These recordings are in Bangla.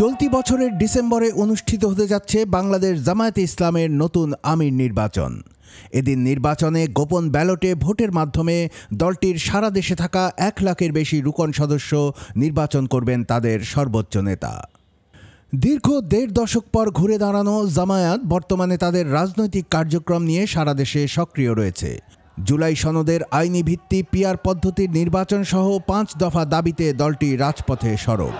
চলতি বছরের ডিসেম্বরে অনুষ্ঠিত হতে যাচ্ছে বাংলাদেশ জামায়াতে ইসলামের নতুন আমির নির্বাচন। এদিন নির্বাচনে গোপন ব্যালটে ভোটের মাধ্যমে দলটির সারা দেশে থাকা 1 লাখের বেশি রুকন সদস্য নির্বাচন করবেন তাদের সর্বোচ্চ নেতা। দীর্ঘ 1.5 দশক পর ঘুরে দাঁড়ানো জামায়াত বর্তমানে তাদের রাজনৈতিক কার্যক্রম নিয়ে সারা দেশে সক্রিয় রয়েছে। জুলাই সনদের আইনি ভিত্তি পিআর পদ্ধতির নির্বাচন সহ 5 দফা দাবিতে দলটি রাজপথে সরব।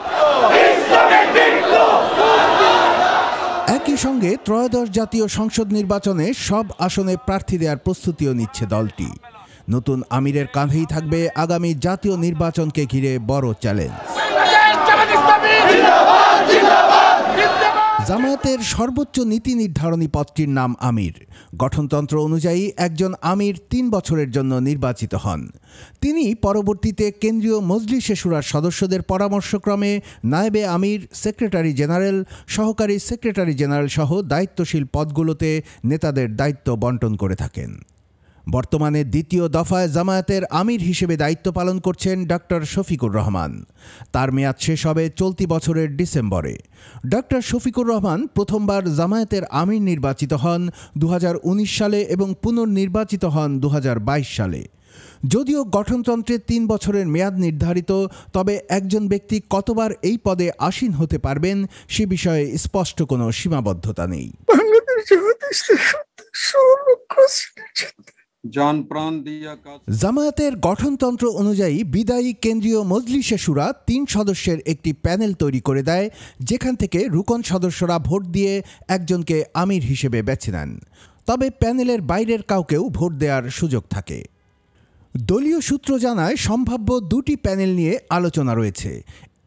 একই সঙ্গে ত্রয়োদশ জাতীয় সংসদ নির্বাচনে সব আসনে প্রার্থী দেওয়ার প্রস্তুতিও নিচ্ছে দলটি। নতুন আমিরের কাঁধেই থাকবে আগামী জাতীয় নির্বাচনকে ঘিরে বড় চ্যালেঞ্জ। জামায়াতের সর্বোচ্চ নীতি নির্ধারণী পদটির নাম আমির। গঠনতন্ত্র অনুযায়ী একজন আমির 3 বছরের জন্য নির্বাচিত হন। তিনি পরবর্তীতে কেন্দ্রীয় মজলিসে শুরার সদস্যদের পরামর্শক্রমে নায়েবে আমির, সেক্রেটারি জেনারেল, সহকারী সেক্রেটারি জেনারেল সহ দায়িত্বশীল পদগুলোতে নেতাদের দায়িত্ব বন্টন করে থাকেন। বর্তমানে দ্বিতীয় দফায় জামায়াতের আমির হিসেবে দায়িত্ব পালন করছেন ডক্টর শফিকুর রহমান। তার মেয়াদ শেষ হবে চলতি বছরের ডিসেম্বরে। ডক্টর শফিকুর রহমান প্রথমবার জামায়াতের আমির নির্বাচিত হন 2019 সালে এবং পুনর্নির্বাচিত হন 2022 সালে। যদিও গঠনতন্ত্রে 3 বছরের মেয়াদ নির্ধারিত, তবে একজন ব্যক্তি কতবার এই পদে আসীন হতে পারবেন সে বিষয়ে স্পষ্ট কোনো সীমাবদ্ধতা নেই। জামায়াতের গঠনতন্ত্র অনুযায়ী বিদায়ী কেন্দ্রীয় মজলিসে শুরা 3 সদস্যের একটি প্যানেল তৈরি করে দেয়, যেখান থেকে রুকন সদস্যরা ভোট দিয়ে একজনকে আমির হিসেবে বেছে নেন। তবে প্যানেলের বাইরের কাউকেও ভোট দেওয়ার সুযোগ থাকে। দলীয় সূত্র জানায় সম্ভাব্য 2টি প্যানেল নিয়ে আলোচনা রয়েছে।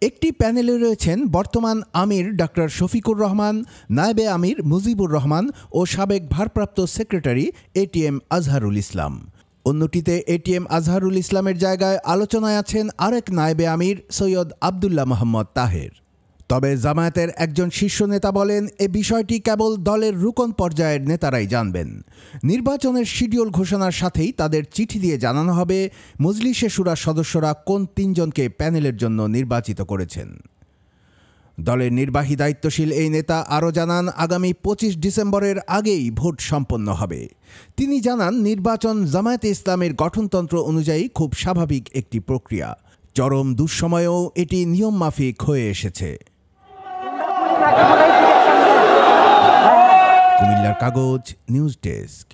একটি প্যানেলে রয়েছেন বর্তমান আমির ডক্টর শফিকুর রহমান, নায়েবে আমির মুজিবুর রহমান ও সাবেক ভারপ্রাপ্ত secretary ATM Azharul Islam. অন্যটিতে ATM Azharul ইসলামের জায়গায় আলোচনায় আছেন আরেক নায়েবে আমির সৈয়দ আবদুল্লাহ মোহাম্মদ তাহের। তবে জামায়াতের একজন শীর্ষ নেতা বলেন, এ বিষয়টি কেবল দলের রুকন পর্যায়ের নেতারাই জানবেন। নির্বাচনের শিডিউল ঘোষণার সাথেই তাদের চিঠি দিয়ে জানানো হবে মজলিসে শুরার সদস্যরা কোন 3 জনকে প্যানেলের জন্য নির্বাচিত করেছেন। দলের নির্বাহী দায়িত্বশীল এই নেতা আরও জানান, আগামী 25 ডিসেম্বরের আগেই ভোট সম্পন্ন হবে। তিনি জানান, নির্বাচন জামায়াতে ইসলামের গঠনতন্ত্র অনুযায়ী খুব স্বাভাবিক একটি প্রক্রিয়া। চরম দুঃসময়েও এটি নিয়ম মাফিক হয়ে এসেছে। কুমিল্লার কাগজ, নিউজ ডেস্ক।